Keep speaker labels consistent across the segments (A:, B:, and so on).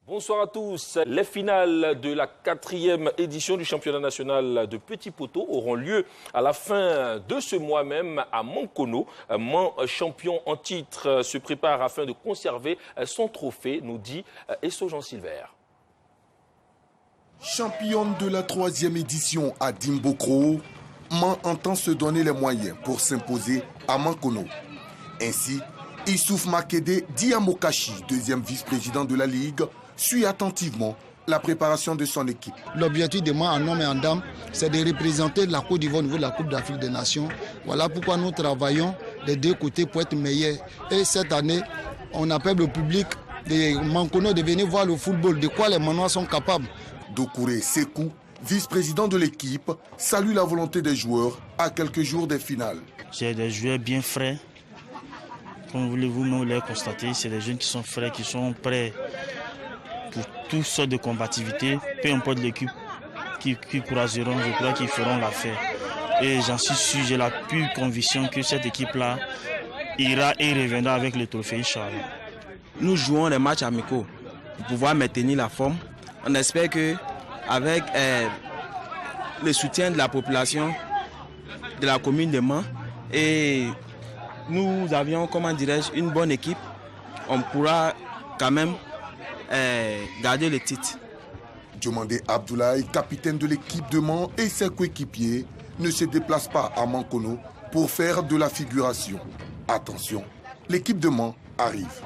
A: Bonsoir à tous. Les finales de la 4e édition du championnat national de Petit Poteau auront lieu à la fin de ce mois même à Mankono. Mans, champion en titre, se prépare afin de conserver son trophée, nous dit Esso Jean-Silver.
B: Championne de la 3e édition à Dimbokro, Mans entend se donner les moyens pour s'imposer à Mankono. Ainsi, Issouf Makede Diamokachi, 2e vice-président de la Ligue, suit attentivement la préparation de son équipe.
C: L'objectif de moi en homme et en dame, c'est de représenter la Côte d'Ivoire au niveau de la Coupe d'Afrique des Nations. Voilà pourquoi nous travaillons des deux côtés pour être meilleurs. Et cette année, on appelle le public de Mankono de venir voir le football, de quoi les Manois sont capables.
B: Doucouré Sekou, vice-président de l'équipe, salue la volonté des joueurs à quelques jours des finales.
D: C'est des joueurs bien frais. Comme vous l'avez constaté, c'est des jeunes qui sont frais, qui sont prêts pour toutes sortes de combativité, peu importe l'équipe qui croiseront, je crois qu'ils feront l'affaire. Et j'en suis sûr, j'ai la pure conviction que cette équipe-là ira et reviendra avec le trophée, Inch'Allah.
E: Nous jouons les matchs amicaux pour pouvoir maintenir la forme. On espère qu'avec le soutien de la population de la commune de Mans et nous avions, comment dirais-je, une bonne équipe, on pourra quand même garder le titre.
B: Diomandé Abdoulaye, capitaine de l'équipe de Mans et ses coéquipiers, ne se déplacent pas à Mankono pour faire de la figuration. Attention, l'équipe de Mans arrive.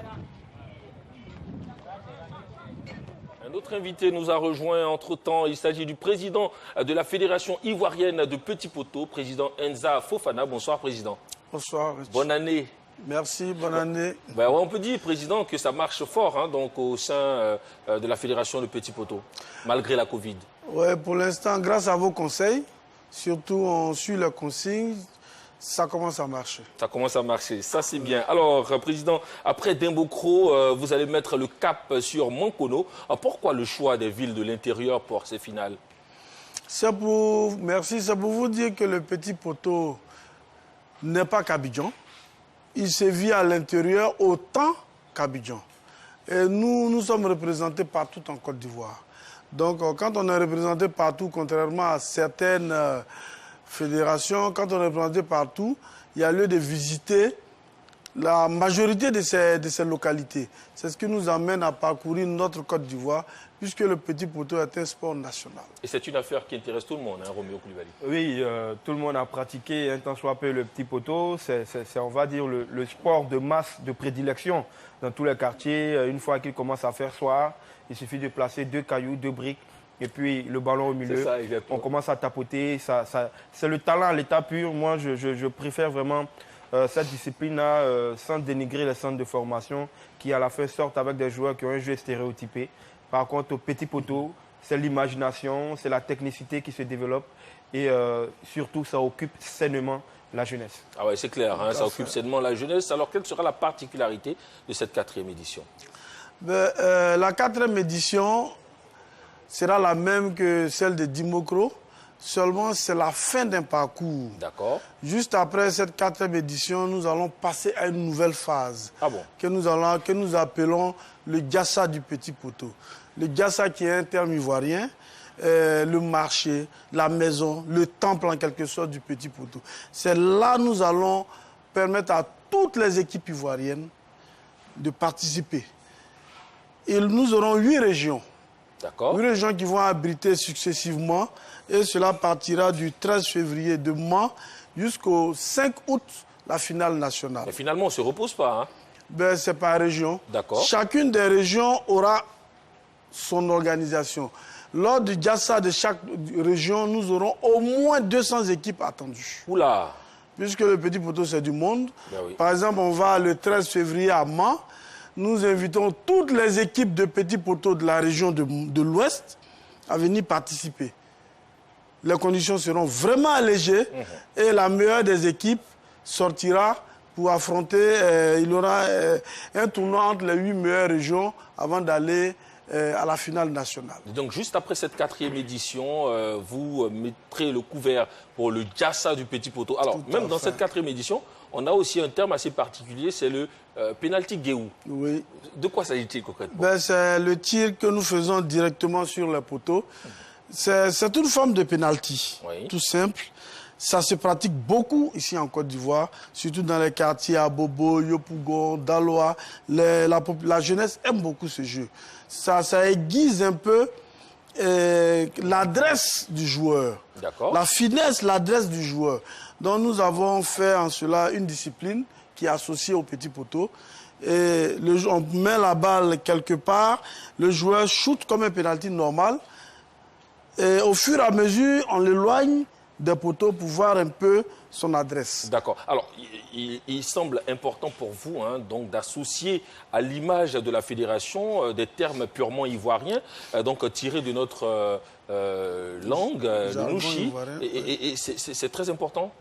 A: Un autre invité nous a rejoint entre-temps. Il s'agit du président de la Fédération ivoirienne de Petit Poteau, président Enza Fofana. Bonsoir, président.
F: Bonsoir.
A: Bonne année.
F: Merci, bonne année.
A: Ben, on peut dire, président, que ça marche fort donc, au sein de la Fédération de Petit Poteau, malgré la Covid.
F: Oui, pour l'instant, grâce à vos conseils, surtout on suit les consignes, ça commence à marcher. Ça commence à marcher,
A: ça c'est bien. Alors, président, après Dimbokro, vous allez mettre le cap sur Mankono. Pourquoi le choix des villes de l'intérieur pour ces finales?
F: Merci, c'est pour vous dire que le Petit Poteau n'est pas qu'Abidjan. Il se vit à l'intérieur autant qu'Abidjan. Et nous sommes représentés partout en Côte d'Ivoire. Donc, quand on est représenté partout, contrairement à certaines fédérations, quand on est représenté partout, il y a lieu de visiter la majorité de ces localités. C'est ce qui nous amène à parcourir notre Côte d'Ivoire, puisque le Petit Poteau est un sport national.
A: Et c'est une affaire qui intéresse tout le monde, hein, Roméo Koulibaly.
G: Oui, tout le monde a pratiqué un temps soit peu le Petit Poteau. C'est, on va dire, le sport de masse de prédilection dans tous les quartiers. Une fois qu'il commence à faire soir, il suffit de placer 2 cailloux, 2 briques, et puis le ballon au milieu. Ça, on commence à tapoter. C'est le talent à l'état pur. Moi, je préfère vraiment cette discipline-là, sans dénigrer les centres de formation, qui à la fin sortent avec des joueurs qui ont un jeu stéréotypé. Par contre, au Petit Poteau, c'est l'imagination, c'est la technicité qui se développe et surtout, ça occupe sainement la jeunesse.
A: Ah ouais, c'est clair, hein, ça occupe sainement la jeunesse. Alors, quelle sera la particularité de cette 4e édition?
F: La 4e édition sera la même que celle de Dimbokro. Seulement, c'est la fin d'un parcours.
A: D'accord.
F: Juste après cette 4e édition, nous allons passer à une nouvelle phase.
A: Ah bon?
F: Que nous appelons le Gassa du Petit Poteau. Le Gassa qui est un terme ivoirien, le marché, la maison, le temple en quelque sorte du Petit Poteau. C'est là que nous allons permettre à toutes les équipes ivoiriennes de participer. Et nous aurons 8 régions.
A: D'accord.
F: 8 régions qui vont abriter successivement. Et cela partira du 13 février de Mans jusqu'au 5 août, la finale nationale.
A: Mais finalement, on ne se repose pas, hein?
F: C'est par région.
A: D'accord.
F: Chacune des régions aura son organisation. Lors du Gassa de chaque région, nous aurons au moins 200 équipes attendues.
A: Oula!
F: Puisque le Petit Poteau, c'est du monde.
A: Ben oui.
F: Par exemple, on va le 13 février à Mans. Nous invitons toutes les équipes de Petit Poteau de la région de l'Ouest à venir participer. Les conditions seront vraiment allégées et la meilleure des équipes sortira pour affronter. Il y aura un tournoi entre les 8 meilleures régions avant d'aller à la finale nationale.
A: Donc juste après cette 4e édition, vous mettrez le couvert pour le Diassa du Petit Poteau. Alors même dans cette 4e édition, on a aussi un terme assez particulier, c'est le penalty guéou.
F: Oui.
A: De quoi s'agit-il concrètement?
F: C'est le tir que nous faisons directement sur le poteau. C'est une forme de penalty, tout simple. Ça se pratique beaucoup ici en Côte d'Ivoire, surtout dans les quartiers à Bobo, Yopougon, Daloa. La jeunesse aime beaucoup ce jeu. Ça aiguise un peu l'adresse du joueur, la finesse, l'adresse du joueur. Donc nous avons fait en cela une discipline qui est associée au petit poteau. Et on met la balle quelque part, le joueur shoot comme un penalty normal. Et au fur et à mesure, on l'éloigne des poteaux pour voir un peu son adresse.
A: D'accord. Alors, il semble important pour vous donc d'associer à l'image de la fédération des termes purement ivoiriens, donc tirés de notre langue, de Nouchi. Et c'est très important.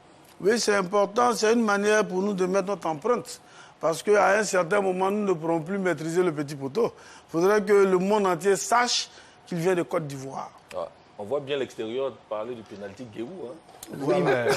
F: Oui, c'est important. C'est une manière pour nous de mettre notre empreinte. Parce qu'à un certain moment, nous ne pourrons plus maîtriser le petit poteau. Il faudrait que le monde entier sache qu'il vient de Côte d'Ivoire.
A: Ah. On voit bien l'extérieur parler du penalty guéou.
G: Oui, mais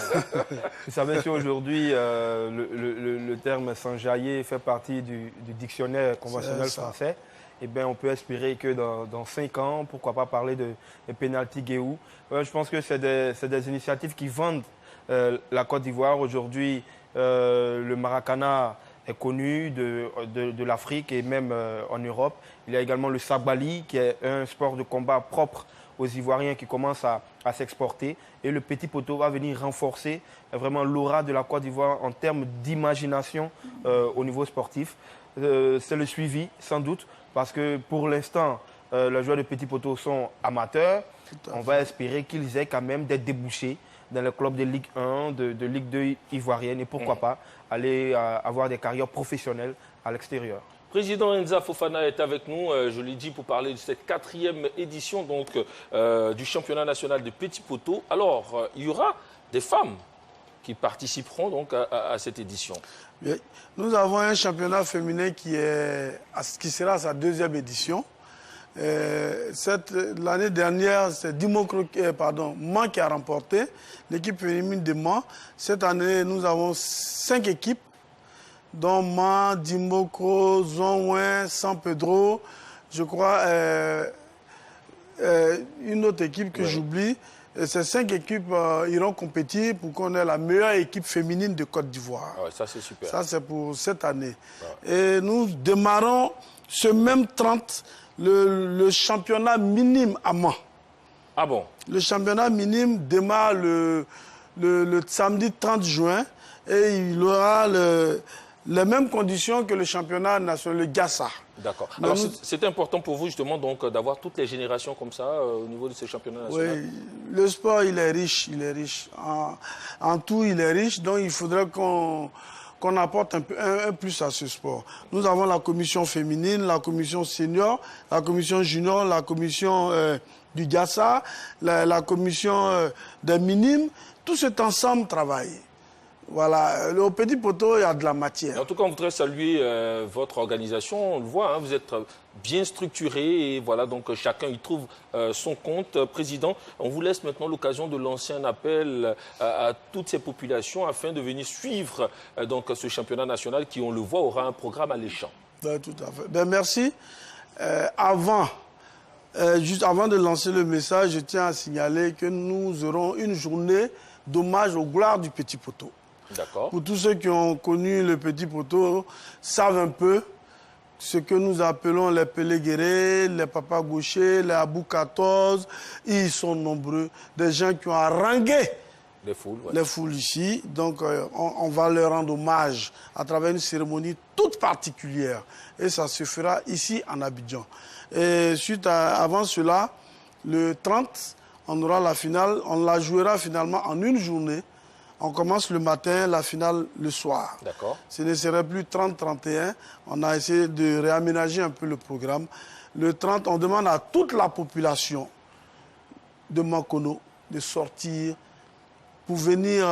G: vous savez qu'aujourd'hui, le terme s'enjailler fait partie du dictionnaire conventionnel français. Eh bien, on peut espérer que dans 5 ans, pourquoi pas parler de penalty guéou. Je pense que c'est des initiatives qui vendent la Côte d'Ivoire. Aujourd'hui, le Maracana est connu de l'Afrique et même en Europe. Il y a également le Sabali, qui est un sport de combat propre aux Ivoiriens qui commencent à s'exporter. Et le petit poteau va venir renforcer vraiment l'aura de la Côte d'Ivoire en termes d'imagination au niveau sportif. C'est le suivi, sans doute, parce que pour l'instant, les joueurs de petit poteau sont amateurs. On va espérer qu'ils aient quand même des débouchés dans les clubs de Ligue 1, de Ligue 2 ivoirienne et pourquoi pas aller avoir des carrières professionnelles à l'extérieur.
A: Président Enza Fofana est avec nous, je l'ai dit, pour parler de cette 4e édition donc, du championnat national de petit poteau. Alors, il y aura des femmes qui participeront donc à cette édition.
F: Oui. Nous avons un championnat féminin qui sera à sa 2e édition. L'année dernière, c'est Mans qui a remporté, l'équipe féminine de Mans. Cette année, nous avons 5 équipes, dont Mans, Dimboko, Zonouin, San Pedro, je crois, une autre équipe que j'oublie. Ces 5 équipes iront compétir pour qu'on ait la meilleure équipe féminine de Côte d'Ivoire.
A: Ouais, ça, c'est super.
F: Ça, c'est pour cette année. Ouais. Et nous démarrons ce même 30 le championnat minime à Mans.
A: Ah bon?
F: Le championnat minime démarre le samedi 30 juin et il aura les mêmes conditions que le championnat national, le Diassa.
A: D'accord. Alors c'est important pour vous justement donc d'avoir toutes les générations comme ça au niveau de ces championnats nationaux.
F: Oui, le sport il est riche, en tout il est riche, donc il faudrait qu'on apporte un plus à ce sport. Nous avons la commission féminine, la commission senior, la commission junior, la commission du Diassa, la commission des minimes. Tout cet ensemble travaille. Voilà, au petit poteau, il y a de la matière.
A: En tout cas, on voudrait saluer votre organisation. On le voit, vous êtes bien structuré et voilà, donc chacun y trouve son compte. Président, on vous laisse maintenant l'occasion de lancer un appel à toutes ces populations afin de venir suivre donc, ce championnat national qui, on le voit, aura un programme alléchant.
F: Ben, tout à fait. Ben, merci. Juste avant de lancer le message, je tiens à signaler que nous aurons une journée d'hommage aux gloires du petit poteau. Pour tous ceux qui ont connu le petit poteau, savent un peu ce que nous appelons les Péléguérés, les Papa Gauchers, les Abou 14. Ils sont nombreux, des gens qui ont harangué les foules ici. Donc on va leur rendre hommage à travers une cérémonie toute particulière. Et ça se fera ici en Abidjan. Et avant cela, le 30, on aura la finale. On la jouera finalement en une journée. On commence le matin, la finale le soir.
A: D'accord.
F: Ce ne serait plus 30-31. On a essayé de réaménager un peu le programme. Le 30, on demande à toute la population de Mankono de sortir pour venir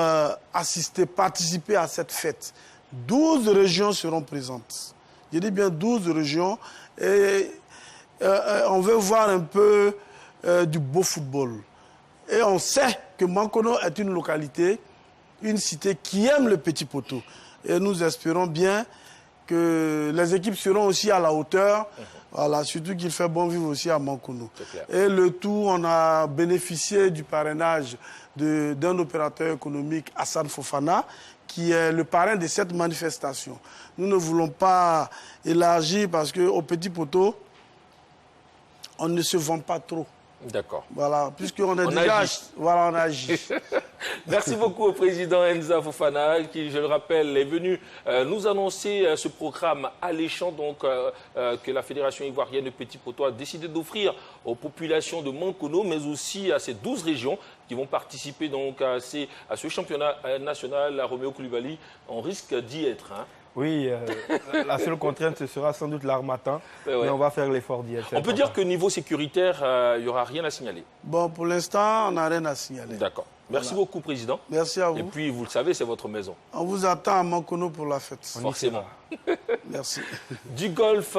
F: assister, participer à cette fête. 12 régions seront présentes. Je dis bien 12 régions. Et on veut voir un peu du beau football. Et on sait que Mankono est une localité, une cité qui aime le petit poteau. Et nous espérons bien que les équipes seront aussi à la hauteur. Voilà, surtout qu'il fait bon vivre aussi à Mankono. Et le tout, on a bénéficié du parrainage d'un opérateur économique, Hassan Fofana, qui est le parrain de cette manifestation. Nous ne voulons pas élargir parce qu'au petit poteau, on ne se vend pas trop.
A: D'accord.
F: Voilà, puisqu'on est déjà... Voilà, on agit.
A: Merci beaucoup au président Enza Fofana, qui, je le rappelle, est venu nous annoncer ce programme alléchant donc, que la Fédération ivoirienne de Petit Poteau a décidé d'offrir aux populations de Mankono, mais aussi à ces 12 régions qui vont participer donc, à ce championnat national. Roméo Koulibaly, on risque d'y être. Hein.
G: Oui, la seule contrainte, ce sera sans doute l'Harmattan, mais on va faire l'effort d'y être.
A: On peut dire que niveau sécuritaire, il n'y aura rien à signaler.
F: Bon, pour l'instant, on n'a rien à signaler.
A: D'accord. Merci beaucoup, Président.
F: Merci à vous.
A: Et puis, vous le savez, c'est votre maison.
F: On vous attend à Mankono pour la fête.
A: Forcément.
F: Merci.
A: Du golf.